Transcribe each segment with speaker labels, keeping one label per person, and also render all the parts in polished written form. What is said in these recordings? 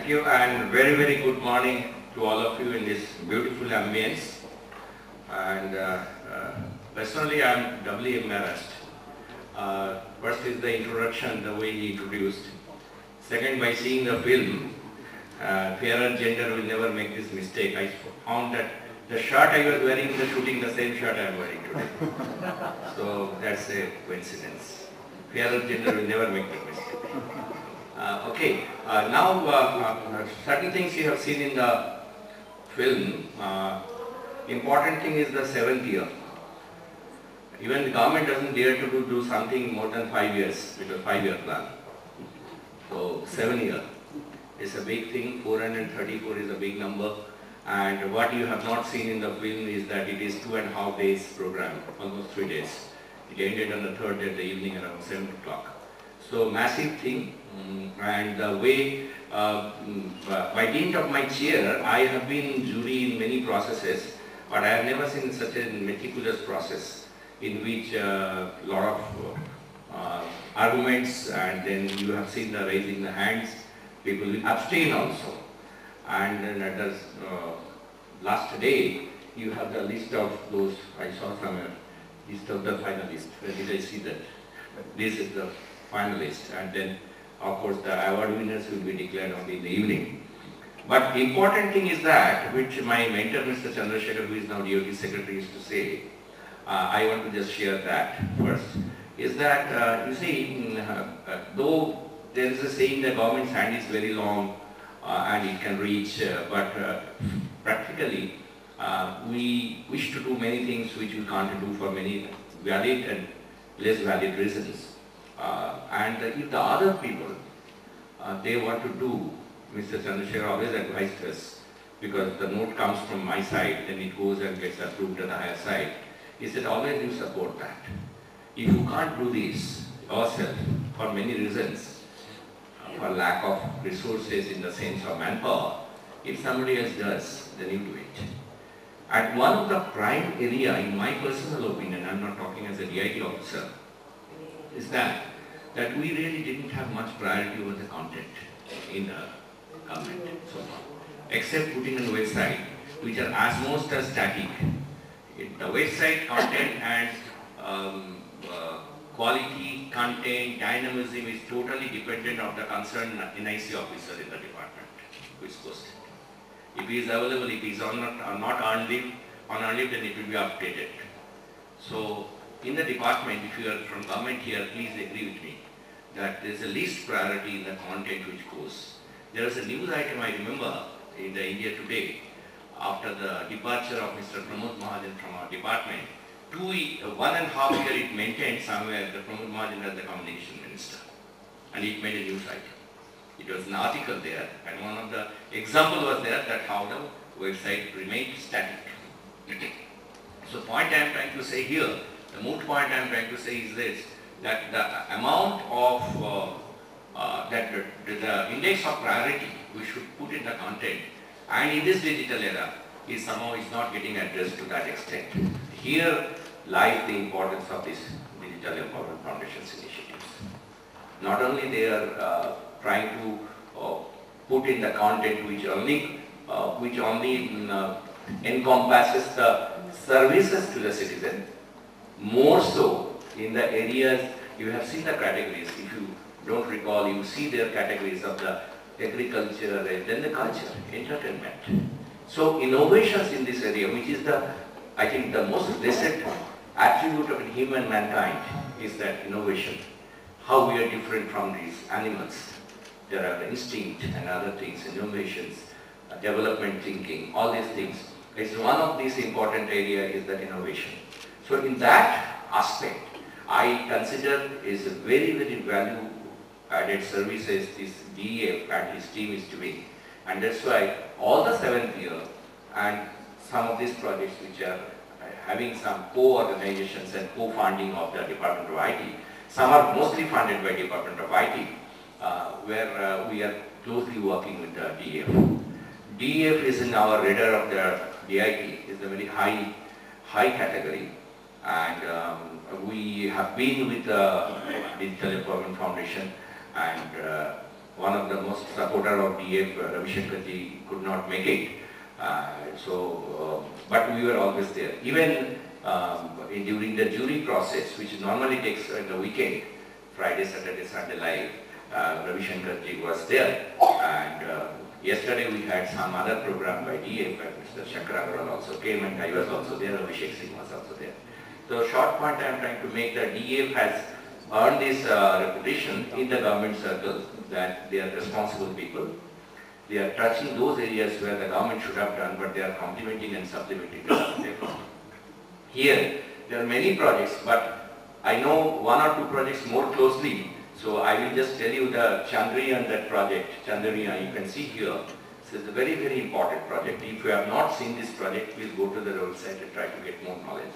Speaker 1: Thank you, and very, very good morning to all of you in this beautiful ambience. And personally, I am doubly embarrassed. First is the introduction, the way he introduced. Second, by seeing the film, Fairer Gender will never make this mistake. I found that the shirt I was wearing in the shooting, the same shirt I am wearing today. So that's a coincidence. Fairer Gender will never make that mistake. Now certain things you have seen in the film. Important thing is the 7th year. Even the government doesn't dare to do something more than 5 years, because 5-year plan. So 7 year is a big thing. 434 is a big number. And what you have not seen in the film is that it is 2.5 days program, almost 3 days. It ended on the 3rd day, the evening around 7 o'clock. So massive thing, and the way, by dint of my chair, I have been jury in many processes, but I have never seen such a meticulous process in which a lot of arguments, and then you have seen the raising the hands, people will abstain also. And then at the last day, you have the list of those, I saw somewhere, list of the finalists. Where did I see that? This is the finalist, and then of course the award winners will be declared only in the evening. But the important thing is that, which my mentor Mr. Chandrasekhar, who is now DOT Secretary, used to say, I want to just share that first, is that you see, though there is a saying the government's hand is very long and it can reach, but practically we wish to do many things which we can't do for many valid and less valid reasons. And if the other people, they want to do, Mr. Chandrasekhar always advised us, because the note comes from my side, then it goes and gets approved at the higher side. He said, always you support that. If you can't do this yourself, for many reasons, for lack of resources in the sense of manpower, if somebody else does, then you do it. And one of the prime area, in my personal opinion, I'm not talking as a DIT officer, is that we really didn't have much priority over the content in the government so far, except putting on the website, which are as most as static. The website content and quality, content, dynamism is totally dependent on the concerned NIC officer in the department who is posted. If he is available, if he is not on leave, then it will be updated. So, in the department, if you are from government here, please agree with me that there is a least priority in the content which goes. There is a news item I remember in the India Today after the departure of Mr. Pramod Mahajan from our department. 1.5 years it maintained somewhere that Pramod Mahajan as the communication minister, and it made a news item. It was an article there, and one of the example was there that how the website remained static. So point I am trying to say here, the moot point I am trying to say is this, that the amount of, the index of priority we should put in the content, and in this digital era, is somehow is not getting addressed to that extent. Here lies the importance of this Digital Empowerment Foundation's initiatives. Not only they are trying to put in the content which only encompasses the services to the citizen, more so in the areas, you have seen the categories, if you don't recall, you see their categories of the agriculture, then the culture, entertainment. So innovations in this area, which is I think the most blessed attribute of human mankind, is that innovation. How we are different from these animals. There are instinct and other things, innovations, development thinking, all these things. It's one of these important areas is that innovation. So in that aspect, I consider is a very, very value added services this DEF and his team is doing. And that's why all the 7th year and some of these projects which are having some co-organizations and co-funding of the Department of IT, some are mostly funded by Department of IT, where we are closely working with the DEF. DEF is in our radar of the DIT, is a very high category, and we have been with the Digital Empowerment Foundation, and one of the most supporter of DF, Ravi Shankar ji, could not make it. But we were always there. Even during the jury process, which normally takes the weekend, Friday, Saturday, Sunday live, Ravi Shankar ji was there. And yesterday we had some other program by DF, and Mr. Shankar Agarwal also came, and I was also there, Abhishek Singh was also there. So short point I am trying to make that DF has earned this reputation in the government circle that they are responsible people. They are touching those areas where the government should have done, but they are complementing and supplementing the effort. Here, there are many projects, but I know one or two projects more closely. So I will just tell you the Chandrayaan, that project. Chandrayaan, you can see here. This is a very, very important project. If you have not seen this project, please go to the website and try to get more knowledge.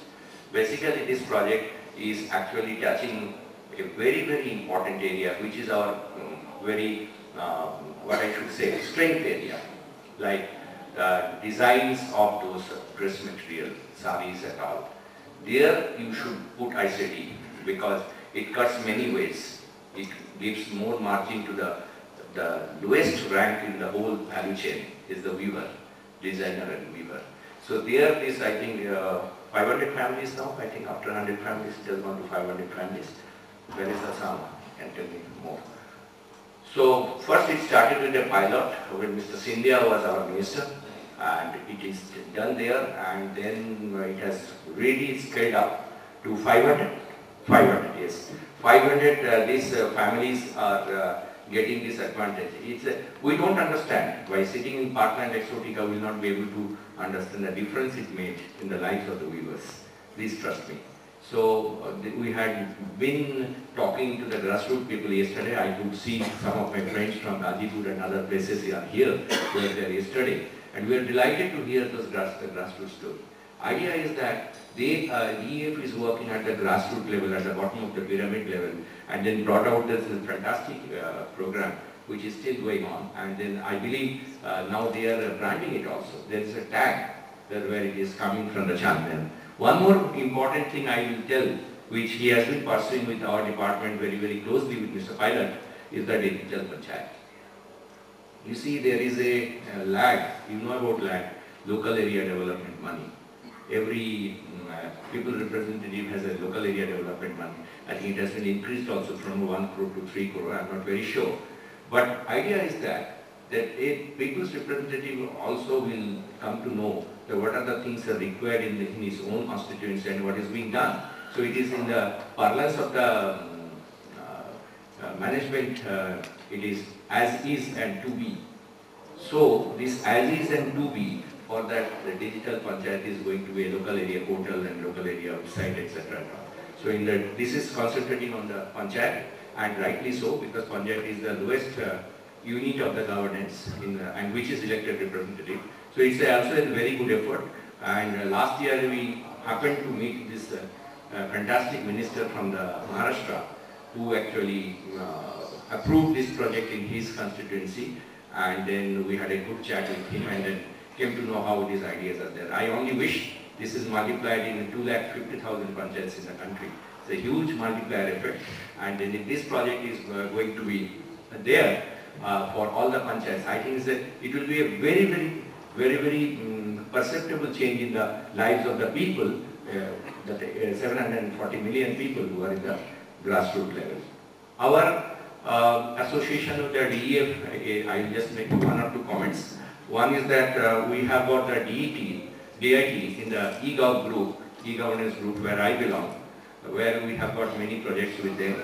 Speaker 1: Basically, this project is actually touching a very, very important area, which is our very, what I should say, strength area, like designs of those dress material, saris and all. There you should put ICT because it cuts many ways. It gives more margin to the lowest rank in the whole value chain is the weaver, designer and weaver. So there is, I think, 500 families now. I think after 100 families, it has gone to 500 families. Where is Assam? Can tell me more. So first it started with a pilot when Mr. Scindia was our minister, and it is done there, and then it has really scaled up to 500. 500, yes. 500, these families are getting this advantage. We don't understand. By sitting in Parkland Exotica, we will not be able to understand the difference it made in the lives of the weavers. Please trust me. So we had been talking to the grassroots people yesterday. I could see some of my friends from Gazipur and other places are here, who were there yesterday. And we are delighted to hear those grassroots story. Idea is that DF is working at the grassroots level, at the bottom of the pyramid level, and then brought out this fantastic program which is still going on. And then I believe now they are branding it also. There is a tag there where it is coming from the Chandrayaan. One more important thing I will tell, which he has been pursuing with our department very, very closely with Mr. Pilot, is the digital panchayat. You see, there is a lag, you know about lag, local area development money. Every people representative has a local area development money. I think it has been increased also from 1 crore to 3 crore, I am not very sure. But idea is that a people's representative also will come to know that what are the things that are required in his own constituency and what is being done. So it is in the parlance of the management, it is as is and to be. So this as is and to be, for that the digital panchayat is going to be a local area portal and local area website, etc. So this is concentrating on the panchayat, and rightly so, because panchayat is the lowest unit of the governance and which is elected representative. So it's also a very good effort. And last year we happened to meet this fantastic minister from the Maharashtra who actually approved this project in his constituency, and then we had a good chat with him and then came to know how these ideas are there. I only wish this is multiplied in 250,000 panchayats in the country. It's a huge multiplier effect, and then if this project is going to be there for all the panchayats, I think it will be a very, very perceptible change in the lives of the people, that 740 million people who are in the grassroots level. Our association with the DEF, I will just make 1 or 2 comments. One is that we have got the DIT in the eGov group, e-governance group where I belong, where we have got many projects with them.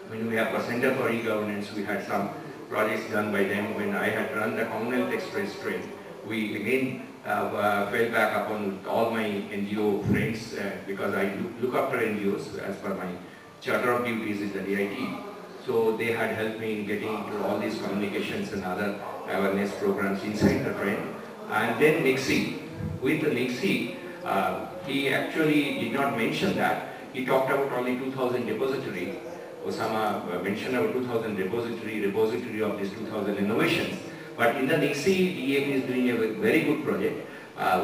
Speaker 1: When we have a Center for E-Governance, we had some projects done by them. When I had run the Commonwealth Express train, we again fell back upon all my NGO friends because I look after NGOs as per my charter of duties is the DIT. So they had helped me in getting into all these communications and other awareness programs inside the train. And then NIXI. With the NIXI, he actually did not mention that. He talked about only 2,000 depository. Osama mentioned about 2,000 repository of these 2,000 innovations. But in the NIXI, DAP is doing a very good project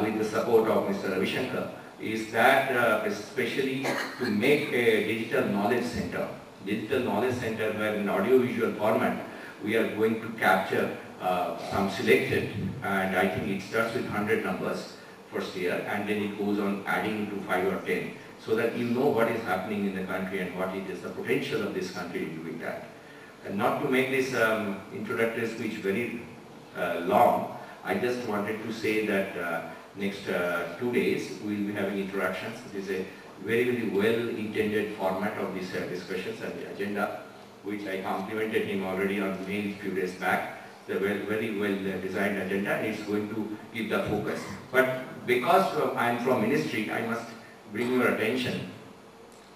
Speaker 1: with the support of Mr. Ravi Shankar, is that especially to make a digital knowledge center. Digital knowledge center where in audiovisual format we are going to capture some selected, and I think it starts with 100 numbers first year, and then it goes on adding to 5 or 10, so that you know what is happening in the country and what it is the potential of this country in doing that. And not to make this introductory speech very long, I just wanted to say that next 2 days we will be having interactions. It is a very, very well-intended format of these discussions and the agenda, which I complimented him already on mail a few days back. The very well designed agenda is going to give the focus. But because I am from ministry, I must bring your attention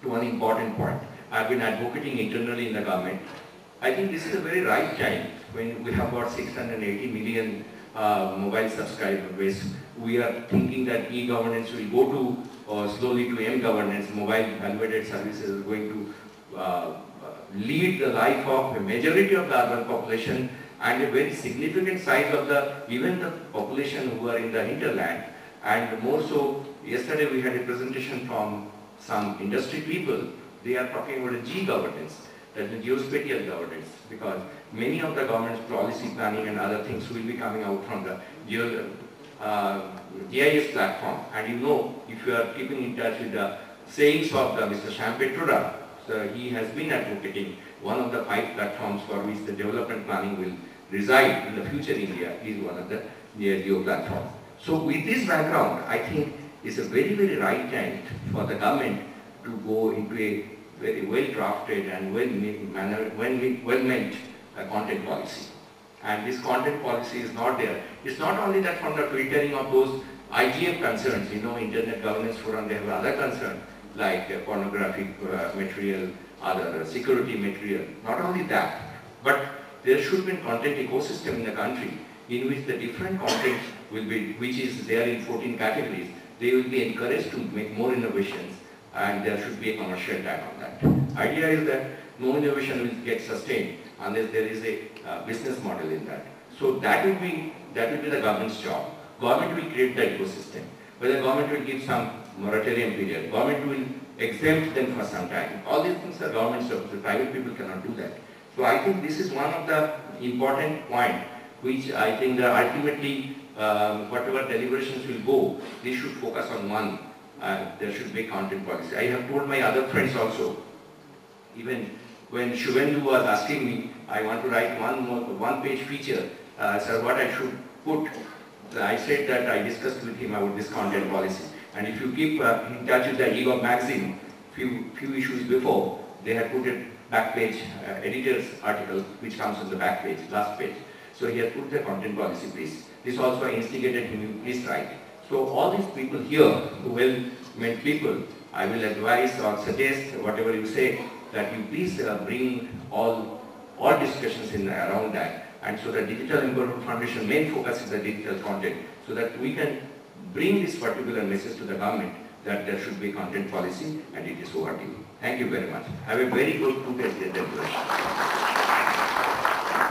Speaker 1: to one important point. I have been advocating internally in the government. I think this is a very right time when we have about 680 million mobile subscriber base. We are thinking that e-governance will go to slowly to m-governance. Mobile value-added services are going to lead the life of a majority of the urban population and a very significant size of even the population who are in the hinterland. And more so, yesterday we had a presentation from some industry people. They are talking about a G-governance, that is geospatial governance, because many of the government's policy planning and other things will be coming out from the GIS platform. And you know, if you are keeping in touch with the sayings of Mr. Shyam Petroda, so he has been advocating one of the 5 platforms for which the development planning will reside in the future India is one of the Geo platform. So with this background, I think it's a very, very right time for the government to go into a very well-drafted and well-meant content policy. And this content policy is not there. It's not only that from the filtering of those IGF concerns, you know, Internet Governance Forum, they have other concerns like pornographic material, other security material. Not only that, but there should be a content ecosystem in the country in which the different content will be, which is there in 14 categories, they will be encouraged to make more innovations, and there should be a commercial tag on that. Idea is that no innovation will get sustained unless there is a business model in that. So that will be the government's job. Government will create the ecosystem. Whether government will give some moratorium period, government will exempt them for some time. All these things are government jobs. The private people cannot do that. So I think this is one of the important points which I think that ultimately whatever deliberations will go, they should focus on one. There should be content policy. I have told my other friends also, even when Shubhendu was asking me, I want to write one-page feature, sir, what I should put. I said that I discussed with him about this content policy. And if you keep in touch with the eGov magazine, few issues before, they had put a back page editor's article, which comes on the back page, last page. So he had put the content policy, please. This also I instigated him, please write. So all these people here, well-meant people, I will advise or suggest whatever you say, that you please bring all discussions in around that. And so the Digital Empowerment Foundation main focus is the digital content, so that we can bring this particular message to the government that there should be content policy, and it is overdue. Thank you very much. Have a very good 2 days.